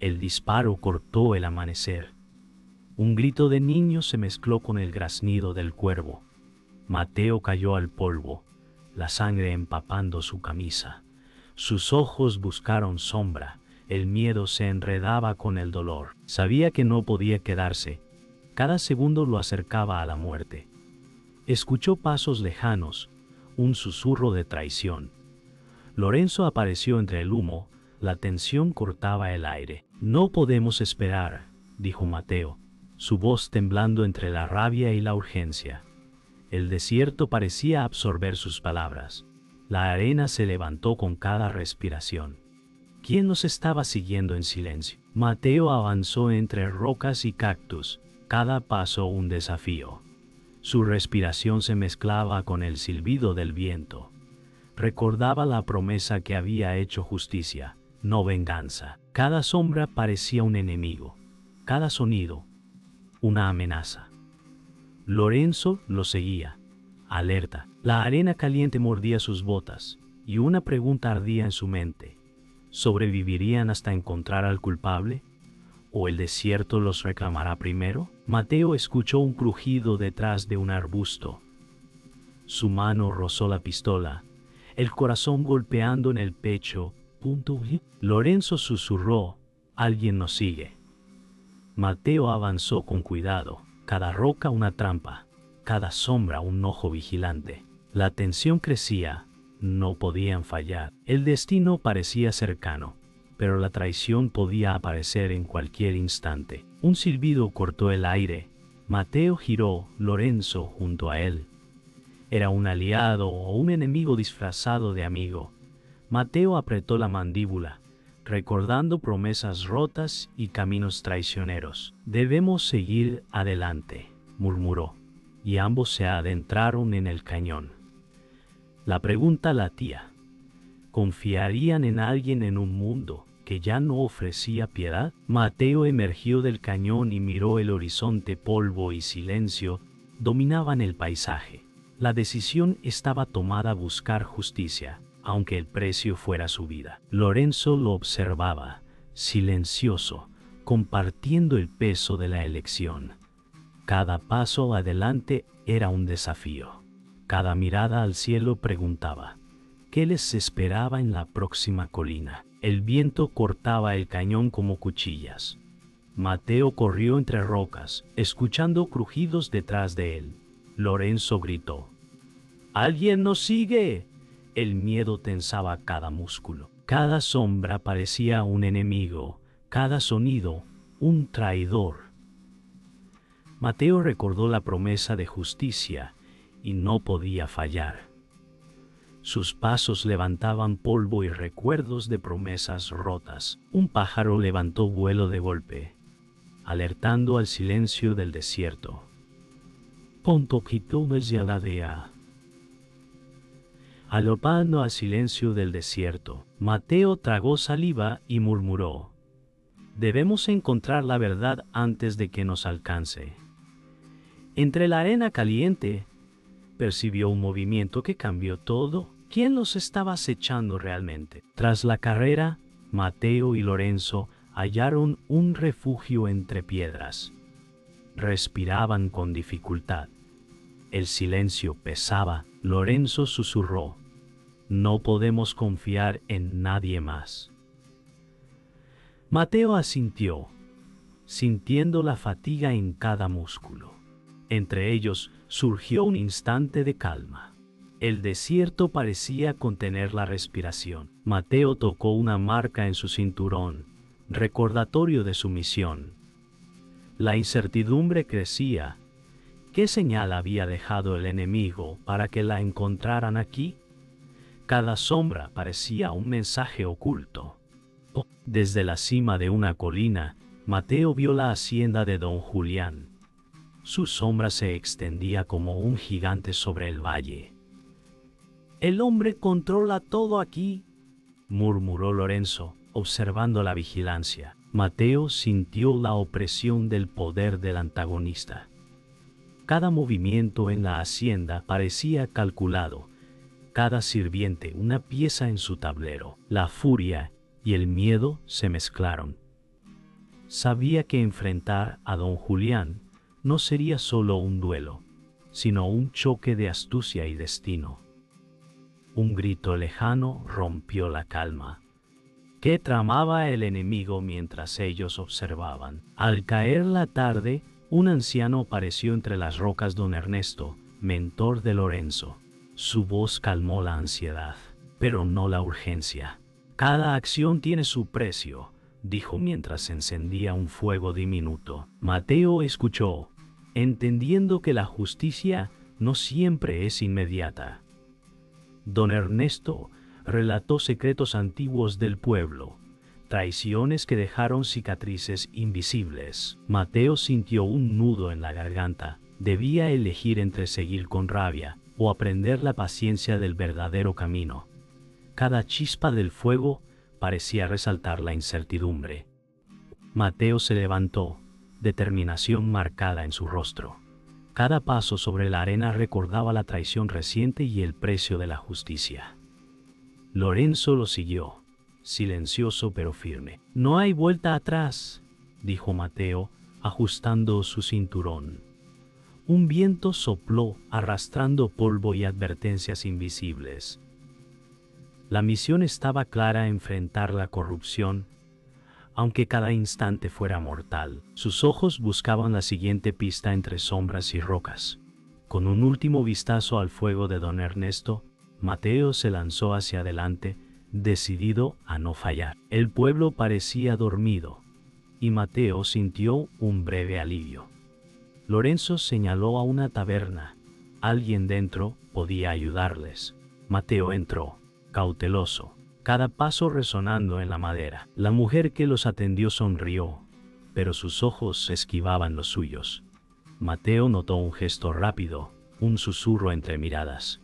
El disparo cortó el amanecer. Un grito de niño se mezcló con el graznido del cuervo. Mateo cayó al polvo, la sangre empapando su camisa. Sus ojos buscaron sombra, el miedo se enredaba con el dolor. Sabía que no podía quedarse. Cada segundo lo acercaba a la muerte. Escuchó pasos lejanos, un susurro de traición. Lorenzo apareció entre el humo, la tensión cortaba el aire. No podemos esperar, dijo Mateo, su voz temblando entre la rabia y la urgencia. El desierto parecía absorber sus palabras. La arena se levantó con cada respiración. ¿Quién nos estaba siguiendo en silencio? Mateo avanzó entre rocas y cactus, cada paso un desafío. Su respiración se mezclaba con el silbido del viento. Recordaba la promesa que había hecho justicia, no venganza. Cada sombra parecía un enemigo, cada sonido, una amenaza. Lorenzo lo seguía, alerta. La arena caliente mordía sus botas, y una pregunta ardía en su mente. ¿Sobrevivirían hasta encontrar al culpable? ¿O el desierto los reclamará primero? Mateo escuchó un crujido detrás de un arbusto. Su mano rozó la pistola, el corazón golpeando en el pecho. Lorenzo susurró, alguien nos sigue. Mateo avanzó con cuidado, cada roca una trampa, cada sombra un ojo vigilante. La tensión crecía, no podían fallar. El destino parecía cercano, pero la traición podía aparecer en cualquier instante. Un silbido cortó el aire. Mateo giró, Lorenzo junto a él. ¿Era un aliado o un enemigo disfrazado de amigo? Mateo apretó la mandíbula, recordando promesas rotas y caminos traicioneros. Debemos seguir adelante, murmuró, y ambos se adentraron en el cañón. La pregunta latía. ¿Confiarían en alguien en un mundo que ya no ofrecía piedad? Mateo emergió del cañón y miró el horizonte. Polvo y silencio dominaban el paisaje. La decisión estaba tomada a buscar justicia, aunque el precio fuera su vida. Lorenzo lo observaba, silencioso, compartiendo el peso de la elección. Cada paso adelante era un desafío. Cada mirada al cielo preguntaba, ¿qué les esperaba en la próxima colina? El viento cortaba el cañón como cuchillas. Mateo corrió entre rocas, escuchando crujidos detrás de él. Lorenzo gritó, ¡alguien nos sigue! El miedo tensaba cada músculo. Cada sombra parecía un enemigo, cada sonido un traidor. Mateo recordó la promesa de justicia y no podía fallar. Sus pasos levantaban polvo y recuerdos de promesas rotas. Un pájaro levantó vuelo de golpe, alertando al silencio del desierto. Alopando al silencio del desierto, Mateo tragó saliva y murmuró, debemos encontrar la verdad antes de que nos alcance. Entre la arena caliente, percibió un movimiento que cambió todo. ¿Quién los estaba acechando realmente? Tras la carrera, Mateo y Lorenzo hallaron un refugio entre piedras. Respiraban con dificultad. El silencio pesaba. Lorenzo susurró, no podemos confiar en nadie más. Mateo asintió, sintiendo la fatiga en cada músculo. Entre ellos surgió un instante de calma. El desierto parecía contener la respiración. Mateo tocó una marca en su cinturón, recordatorio de su misión. La incertidumbre crecía. ¿Qué señal había dejado el enemigo para que la encontraran aquí? Cada sombra parecía un mensaje oculto. Desde la cima de una colina, Mateo vio la hacienda de don Julián. Su sombra se extendía como un gigante sobre el valle. «El hombre controla todo aquí», murmuró Lorenzo, observando la vigilancia. Mateo sintió la opresión del poder del antagonista. Cada movimiento en la hacienda parecía calculado, cada sirviente una pieza en su tablero. La furia y el miedo se mezclaron. Sabía que enfrentar a don Julián no sería solo un duelo, sino un choque de astucia y destino. Un grito lejano rompió la calma. ¿Qué tramaba el enemigo mientras ellos observaban? Al caer la tarde, un anciano apareció entre las rocas. Don Ernesto, mentor de Lorenzo. Su voz calmó la ansiedad, pero no la urgencia. Cada acción tiene su precio, dijo mientras encendía un fuego diminuto. Mateo escuchó, entendiendo que la justicia no siempre es inmediata. Don Ernesto relató secretos antiguos del pueblo, traiciones que dejaron cicatrices invisibles. Mateo sintió un nudo en la garganta. Debía elegir entre seguir con rabia o aprender la paciencia del verdadero camino. Cada chispa del fuego parecía resaltar la incertidumbre. Mateo se levantó, determinación marcada en su rostro. Cada paso sobre la arena recordaba la traición reciente y el precio de la justicia. Lorenzo lo siguió, silencioso pero firme. No hay vuelta atrás, dijo Mateo, ajustando su cinturón. Un viento sopló, arrastrando polvo y advertencias invisibles. La misión estaba clara: enfrentar la corrupción, aunque cada instante fuera mortal. Sus ojos buscaban la siguiente pista entre sombras y rocas. Con un último vistazo al fuego de don Ernesto, Mateo se lanzó hacia adelante, decidido a no fallar. El pueblo parecía dormido, y Mateo sintió un breve alivio. Lorenzo señaló a una taberna. Alguien dentro podía ayudarles. Mateo entró, cauteloso, cada paso resonando en la madera. La mujer que los atendió sonrió, pero sus ojos esquivaban los suyos. Mateo notó un gesto rápido, un susurro entre miradas.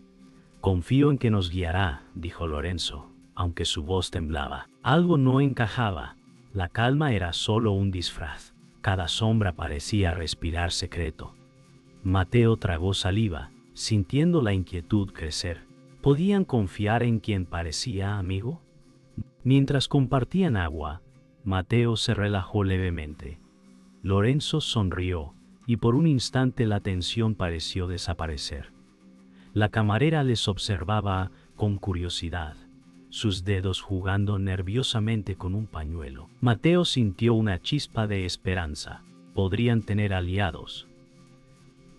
«Confío en que nos guiará», dijo Lorenzo, aunque su voz temblaba. Algo no encajaba. La calma era solo un disfraz. Cada sombra parecía respirar secreto. Mateo tragó saliva, sintiendo la inquietud crecer. ¿Podían confiar en quien parecía amigo? Mientras compartían agua, Mateo se relajó levemente. Lorenzo sonrió, y por un instante la tensión pareció desaparecer. La camarera les observaba con curiosidad, sus dedos jugando nerviosamente con un pañuelo. Mateo sintió una chispa de esperanza. Podrían tener aliados.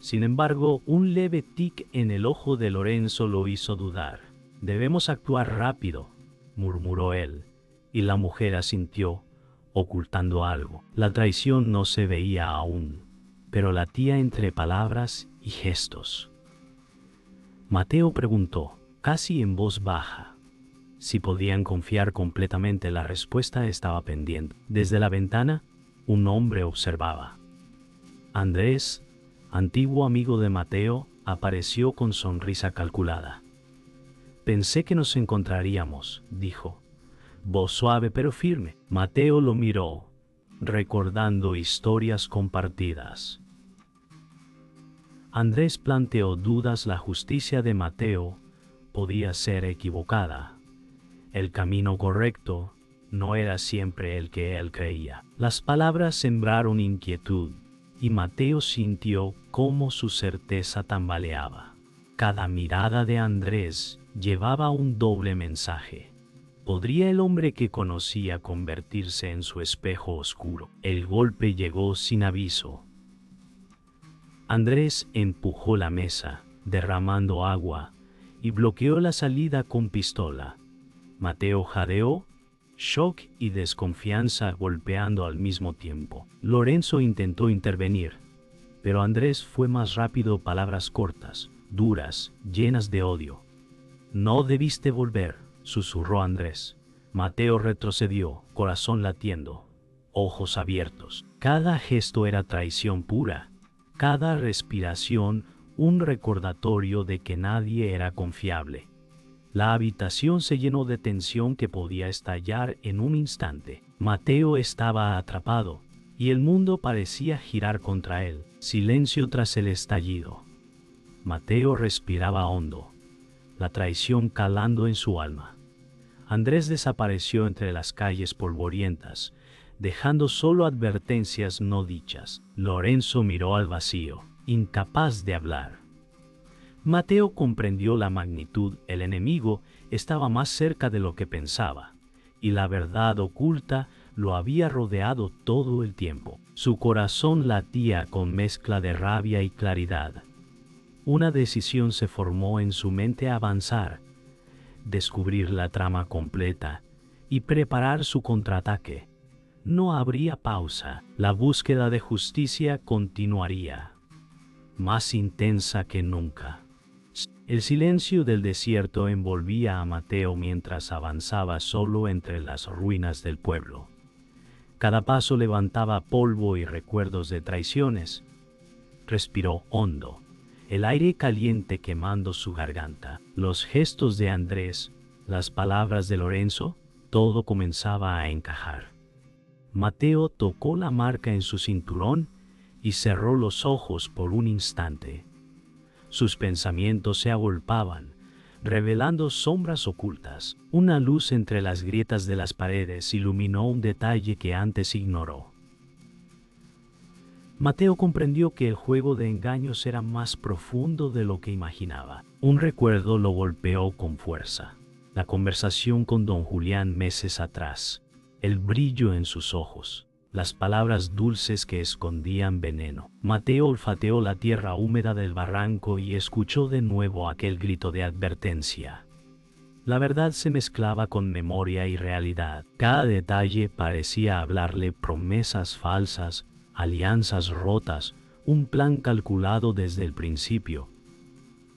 Sin embargo, un leve tic en el ojo de Lorenzo lo hizo dudar. «Debemos actuar rápido», murmuró él, y la mujer asintió, ocultando algo. La traición no se veía aún, pero latía entre palabras y gestos. Mateo preguntó, casi en voz baja, si podían confiar completamente. La respuesta estaba pendiente. Desde la ventana, un hombre observaba. Andrés, antiguo amigo de Mateo, apareció con sonrisa calculada. «Pensé que nos encontraríamos», dijo, voz suave pero firme. Mateo lo miró, recordando historias compartidas. Andrés planteó dudas. La justicia de Mateo podía ser equivocada. El camino correcto no era siempre el que él creía. Las palabras sembraron inquietud, y Mateo sintió cómo su certeza tambaleaba. Cada mirada de Andrés llevaba un doble mensaje. ¿Podría el hombre que conocía convertirse en su espejo oscuro? El golpe llegó sin aviso. Andrés empujó la mesa, derramando agua, y bloqueó la salida con pistola. Mateo jadeó, shock y desconfianza golpeando al mismo tiempo. Lorenzo intentó intervenir, pero Andrés fue más rápido. Palabras cortas, duras, llenas de odio. «No debiste volver», susurró Andrés. Mateo retrocedió, corazón latiendo, ojos abiertos. Cada gesto era traición pura. Cada respiración un recordatorio de que nadie era confiable. La habitación se llenó de tensión que podía estallar en un instante. Mateo estaba atrapado, y el mundo parecía girar contra él. Silencio tras el estallido. Mateo respiraba hondo, la traición calando en su alma. Andrés desapareció entre las calles polvorientas, dejando solo advertencias no dichas. Lorenzo miró al vacío, incapaz de hablar. Mateo comprendió la magnitud. El enemigo estaba más cerca de lo que pensaba, y la verdad oculta lo había rodeado todo el tiempo. Su corazón latía con mezcla de rabia y claridad. Una decisión se formó en su mente: avanzar, descubrir la trama completa y preparar su contraataque. No habría pausa. La búsqueda de justicia continuaría, más intensa que nunca. El silencio del desierto envolvía a Mateo mientras avanzaba solo entre las ruinas del pueblo. Cada paso levantaba polvo y recuerdos de traiciones. Respiró hondo, el aire caliente quemando su garganta. Los gestos de Andrés, las palabras de Lorenzo, todo comenzaba a encajar. Mateo tocó la marca en su cinturón y cerró los ojos por un instante. Sus pensamientos se agolpaban, revelando sombras ocultas. Una luz entre las grietas de las paredes iluminó un detalle que antes ignoró. Mateo comprendió que el juego de engaños era más profundo de lo que imaginaba. Un recuerdo lo golpeó con fuerza: la conversación con don Julián meses atrás, el brillo en sus ojos, las palabras dulces que escondían veneno. Mateo olfateó la tierra húmeda del barranco y escuchó de nuevo aquel grito de advertencia. La verdad se mezclaba con memoria y realidad. Cada detalle parecía hablarle: promesas falsas, alianzas rotas, un plan calculado desde el principio.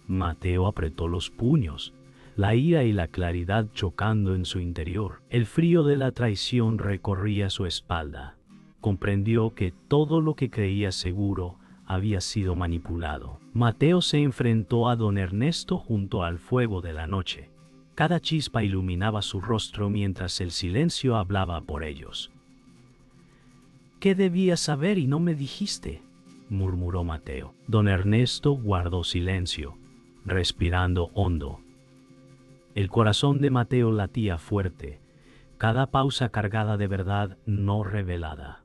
Mateo apretó los puños, la ira y la claridad chocando en su interior. El frío de la traición recorría su espalda. Comprendió que todo lo que creía seguro había sido manipulado. Mateo se enfrentó a don Ernesto junto al fuego de la noche. Cada chispa iluminaba su rostro mientras el silencio hablaba por ellos. «¿Qué debías saber y no me dijiste?», murmuró Mateo. Don Ernesto guardó silencio, respirando hondo. El corazón de Mateo latía fuerte, cada pausa cargada de verdad no revelada.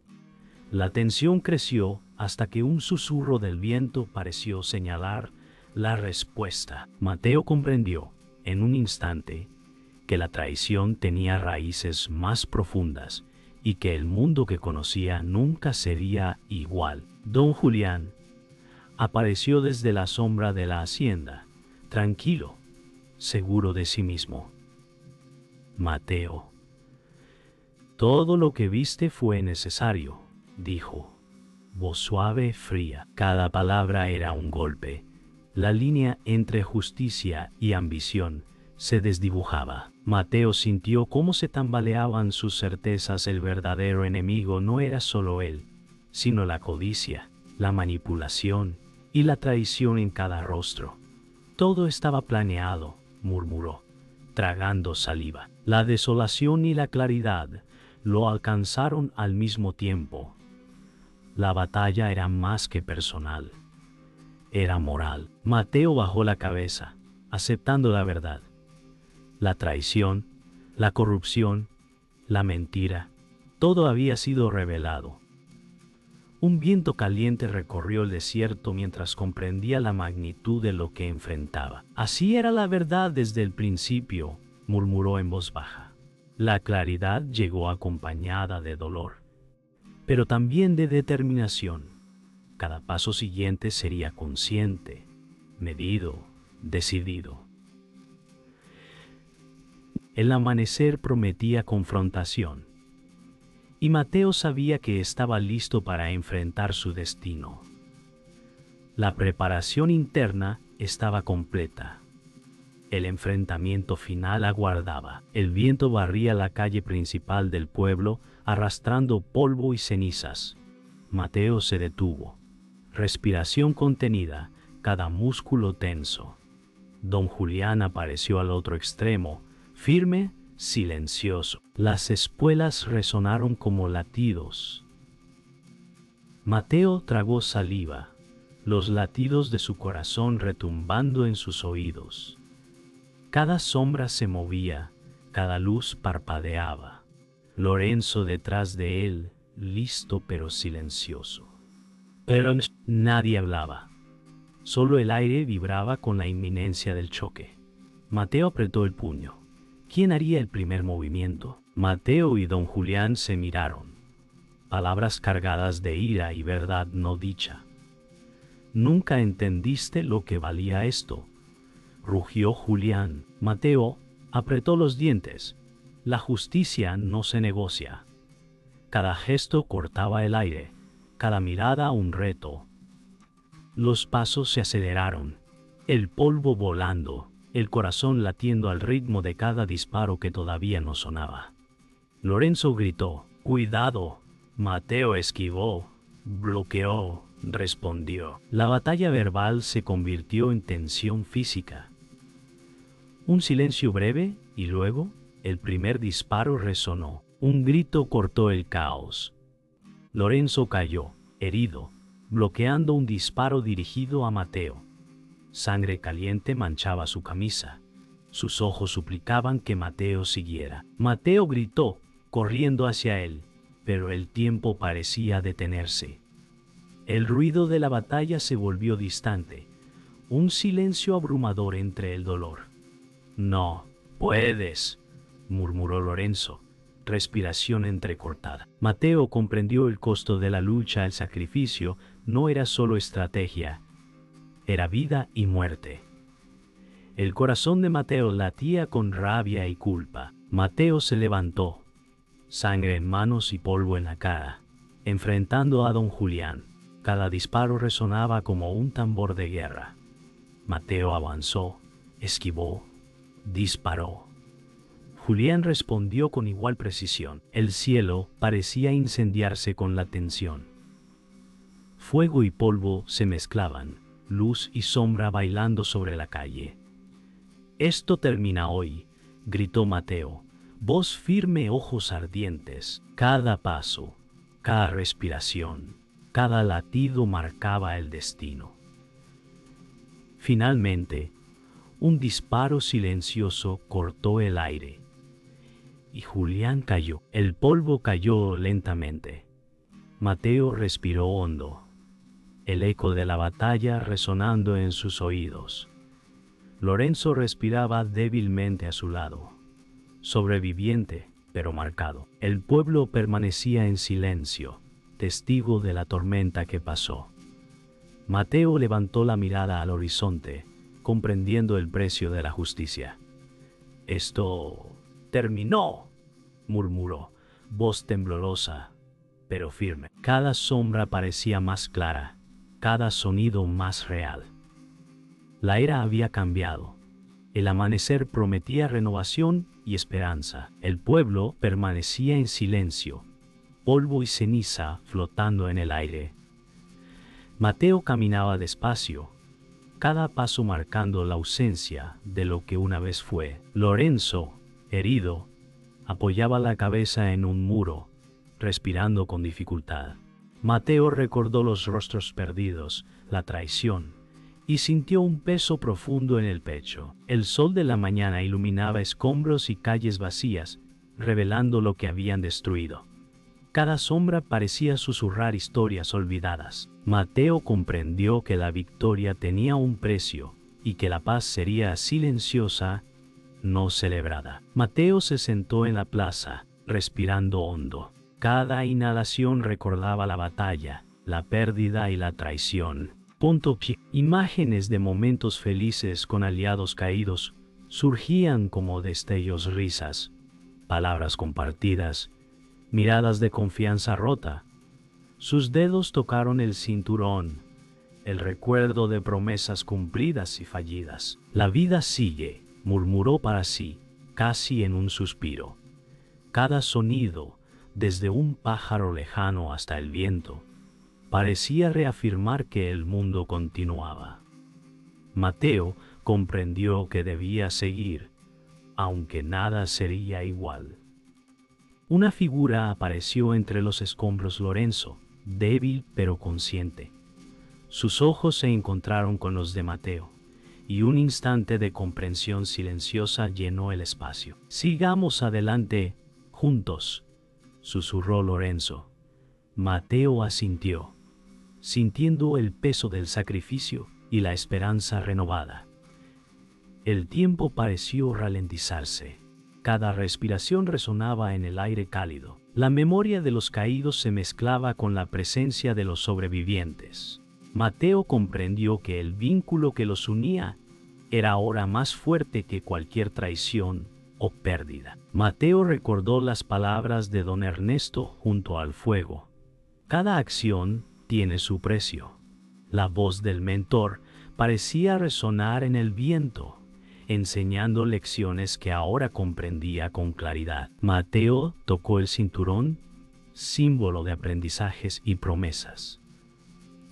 La tensión creció hasta que un susurro del viento pareció señalar la respuesta. Mateo comprendió, en un instante, que la traición tenía raíces más profundas y que el mundo que conocía nunca sería igual. Don Julián apareció desde la sombra de la hacienda, tranquilo, seguro de sí mismo. «Mateo, todo lo que viste fue necesario», dijo, voz suave, fría. Cada palabra era un golpe. La línea entre justicia y ambición se desdibujaba. Mateo sintió cómo se tambaleaban sus certezas. El verdadero enemigo no era solo él, sino la codicia, la manipulación y la traición en cada rostro. «Todo estaba planeado», murmuró, tragando saliva. La desolación y la claridad lo alcanzaron al mismo tiempo. La batalla era más que personal, era moral. Mateo bajó la cabeza, aceptando la verdad. La traición, la corrupción, la mentira, todo había sido revelado. Un viento caliente recorrió el desierto mientras comprendía la magnitud de lo que enfrentaba. «Así era la verdad desde el principio», murmuró en voz baja. La claridad llegó acompañada de dolor, pero también de determinación. Cada paso siguiente sería consciente, medido, decidido. El amanecer prometía confrontación, y Mateo sabía que estaba listo para enfrentar su destino. La preparación interna estaba completa. El enfrentamiento final aguardaba. El viento barría la calle principal del pueblo, arrastrando polvo y cenizas. Mateo se detuvo. Respiración contenida, cada músculo tenso. Don Julián apareció al otro extremo, firme, silencioso. Las espuelas resonaron como latidos. Mateo tragó saliva, los latidos de su corazón retumbando en sus oídos. Cada sombra se movía, cada luz parpadeaba. Lorenzo detrás de él, listo pero silencioso. Pero nadie hablaba. Solo el aire vibraba con la inminencia del choque. Mateo apretó el puño. ¿Quién haría el primer movimiento? Mateo y don Julián se miraron. Palabras cargadas de ira y verdad no dicha. «Nunca entendiste lo que valía esto», rugió Julián. Mateo apretó los dientes. La justicia no se negocia. Cada gesto cortaba el aire, cada mirada un reto. Los pasos se aceleraron, el polvo volando, el corazón latiendo al ritmo de cada disparo que todavía no sonaba. Lorenzo gritó, «¡Cuidado!». Mateo esquivó, bloqueó, respondió. La batalla verbal se convirtió en tensión física. Un silencio breve y luego el primer disparo resonó. Un grito cortó el caos. Lorenzo cayó, herido, bloqueando un disparo dirigido a Mateo. Sangre caliente manchaba su camisa. Sus ojos suplicaban que Mateo siguiera. Mateo gritó, corriendo hacia él, pero el tiempo parecía detenerse. El ruido de la batalla se volvió distante, un silencio abrumador entre el dolor. «No puedes», murmuró Lorenzo, respiración entrecortada. Mateo comprendió el costo de la lucha. El sacrificio no era solo estrategia, era vida y muerte. El corazón de Mateo latía con rabia y culpa. Mateo se levantó, sangre en manos y polvo en la cara, enfrentando a don Julián. Cada disparo resonaba como un tambor de guerra. Mateo avanzó, esquivó, disparó. Julián respondió con igual precisión. El cielo parecía incendiarse con la tensión. Fuego y polvo se mezclaban, luz y sombra bailando sobre la calle. «Esto termina hoy», gritó Mateo, voz firme, ojos ardientes. Cada paso, cada respiración, cada latido marcaba el destino. Finalmente, un disparo silencioso cortó el aire y Julián cayó. El polvo cayó lentamente. Mateo respiró hondo, el eco de la batalla resonando en sus oídos. Lorenzo respiraba débilmente a su lado, sobreviviente pero marcado. El pueblo permanecía en silencio, testigo de la tormenta que pasó. Mateo levantó la mirada al horizonte, comprendiendo el precio de la justicia. «Esto terminó», murmuró, voz temblorosa, pero firme. Cada sombra parecía más clara, cada sonido más real. La era había cambiado. El amanecer prometía renovación y esperanza. El pueblo permanecía en silencio, polvo y ceniza flotando en el aire. Mateo caminaba despacio, cada paso marcando la ausencia de lo que una vez fue. Lorenzo, herido, apoyaba la cabeza en un muro, respirando con dificultad. Mateo recordó los rostros perdidos, la traición, y sintió un peso profundo en el pecho. El sol de la mañana iluminaba escombros y calles vacías, revelando lo que habían destruido. Cada sombra parecía susurrar historias olvidadas. Mateo comprendió que la victoria tenía un precio y que la paz sería silenciosa, no celebrada. Mateo se sentó en la plaza, respirando hondo. Cada inhalación recordaba la batalla, la pérdida y la traición. Imágenes de momentos felices con aliados caídos surgían como destellos, risas, palabras compartidas, miradas de confianza rota. Sus dedos tocaron el cinturón, el recuerdo de promesas cumplidas y fallidas. «La vida sigue», murmuró para sí, casi en un suspiro. Cada sonido, desde un pájaro lejano hasta el viento, parecía reafirmar que el mundo continuaba. Mateo comprendió que debía seguir, aunque nada sería igual. Una figura apareció entre los escombros. Lorenzo, débil pero consciente. Sus ojos se encontraron con los de Mateo, y un instante de comprensión silenciosa llenó el espacio. «Sigamos adelante, juntos», susurró Lorenzo. Mateo asintió, sintiendo el peso del sacrificio y la esperanza renovada. El tiempo pareció ralentizarse. Cada respiración resonaba en el aire cálido. La memoria de los caídos se mezclaba con la presencia de los sobrevivientes. Mateo comprendió que el vínculo que los unía era ahora más fuerte que cualquier traición o pérdida. Mateo recordó las palabras de don Ernesto junto al fuego. Cada acción tiene su precio. La voz del mentor parecía resonar en el viento, enseñando lecciones que ahora comprendía con claridad. Mateo tocó el cinturón, símbolo de aprendizajes y promesas.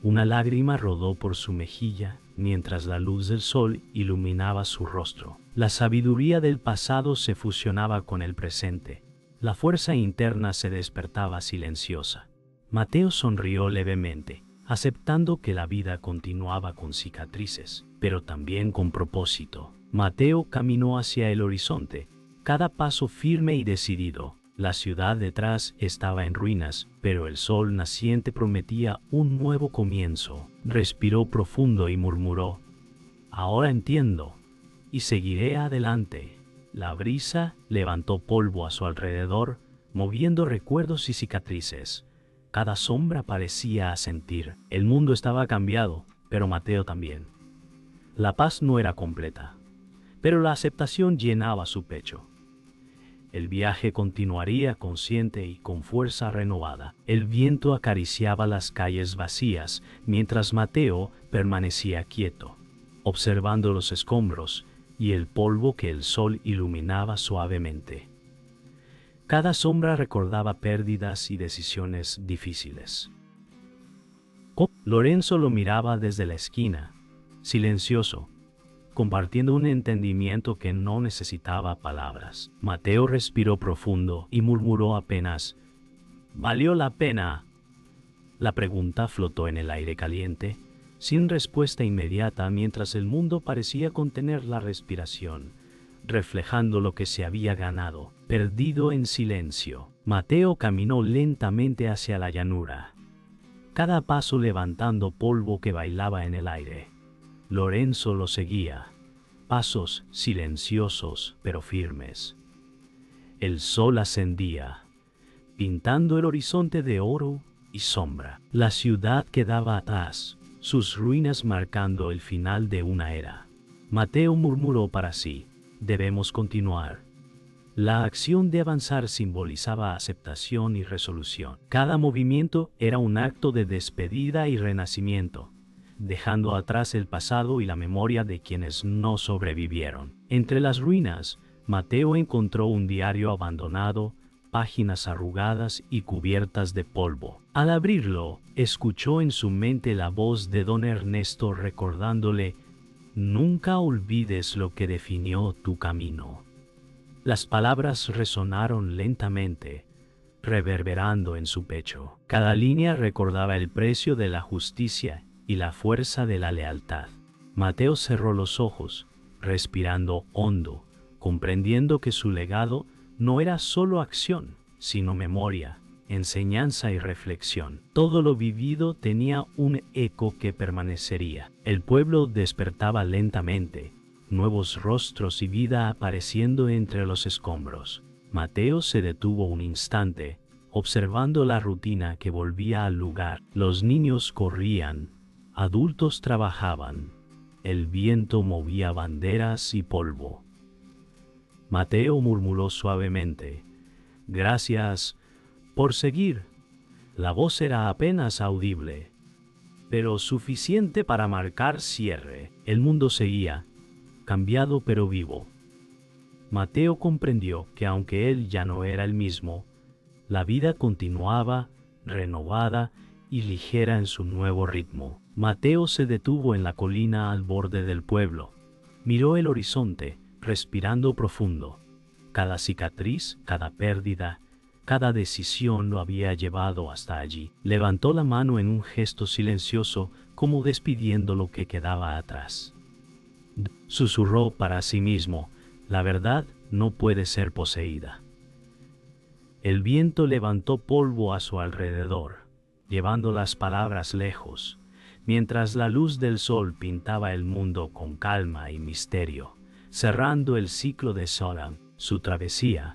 Una lágrima rodó por su mejilla mientras la luz del sol iluminaba su rostro. La sabiduría del pasado se fusionaba con el presente. La fuerza interna se despertaba silenciosa. Mateo sonrió levemente, aceptando que la vida continuaba con cicatrices, pero también con propósito. Mateo caminó hacia el horizonte, cada paso firme y decidido. La ciudad detrás estaba en ruinas, pero el sol naciente prometía un nuevo comienzo. Respiró profundo y murmuró: «Ahora entiendo, y seguiré adelante». La brisa levantó polvo a su alrededor, moviendo recuerdos y cicatrices. Cada sombra parecía asentir. El mundo estaba cambiado, pero Mateo también. La paz no era completa, pero la aceptación llenaba su pecho. El viaje continuaría consciente y con fuerza renovada. El viento acariciaba las calles vacías, mientras Mateo permanecía quieto, observando los escombros y el polvo que el sol iluminaba suavemente. Cada sombra recordaba pérdidas y decisiones difíciles. Lorenzo lo miraba desde la esquina, silencioso, compartiendo un entendimiento que no necesitaba palabras. Mateo respiró profundo y murmuró apenas: «¿Valió la pena?». La pregunta flotó en el aire caliente, sin respuesta inmediata, mientras el mundo parecía contener la respiración, reflejando lo que se había ganado, perdido en silencio. Mateo caminó lentamente hacia la llanura, cada paso levantando polvo que bailaba en el aire. Lorenzo lo seguía, pasos silenciosos pero firmes. El sol ascendía, pintando el horizonte de oro y sombra. La ciudad quedaba atrás, sus ruinas marcando el final de una era. Mateo murmuró para sí: «Debemos continuar». La acción de avanzar simbolizaba aceptación y resolución. Cada movimiento era un acto de despedida y renacimiento, dejando atrás el pasado y la memoria de quienes no sobrevivieron. Entre las ruinas, Mateo encontró un diario abandonado, páginas arrugadas y cubiertas de polvo. Al abrirlo, escuchó en su mente la voz de don Ernesto recordándole: «Nunca olvides lo que definió tu camino». Las palabras resonaron lentamente, reverberando en su pecho. Cada línea recordaba el precio de la justicia y la fuerza de la lealtad. Mateo cerró los ojos, respirando hondo, comprendiendo que su legado no era solo acción, sino memoria, enseñanza y reflexión. Todo lo vivido tenía un eco que permanecería. El pueblo despertaba lentamente, nuevos rostros y vida apareciendo entre los escombros. Mateo se detuvo un instante, observando la rutina que volvía al lugar. Los niños corrían, adultos trabajaban, el viento movía banderas y polvo. Mateo murmuró suavemente: «Gracias por seguir». La voz era apenas audible, pero suficiente para marcar cierre. El mundo seguía, cambiado pero vivo. Mateo comprendió que aunque él ya no era el mismo, la vida continuaba, renovada y ligera en su nuevo ritmo. Mateo se detuvo en la colina al borde del pueblo. Miró el horizonte, respirando profundo. Cada cicatriz, cada pérdida, cada decisión lo había llevado hasta allí. Levantó la mano en un gesto silencioso, como despidiendo lo que quedaba atrás. Susurró para sí mismo: «La verdad no puede ser poseída». El viento levantó polvo a su alrededor, llevando las palabras lejos, mientras la luz del sol pintaba el mundo con calma y misterio, cerrando el ciclo de Solan, su travesía,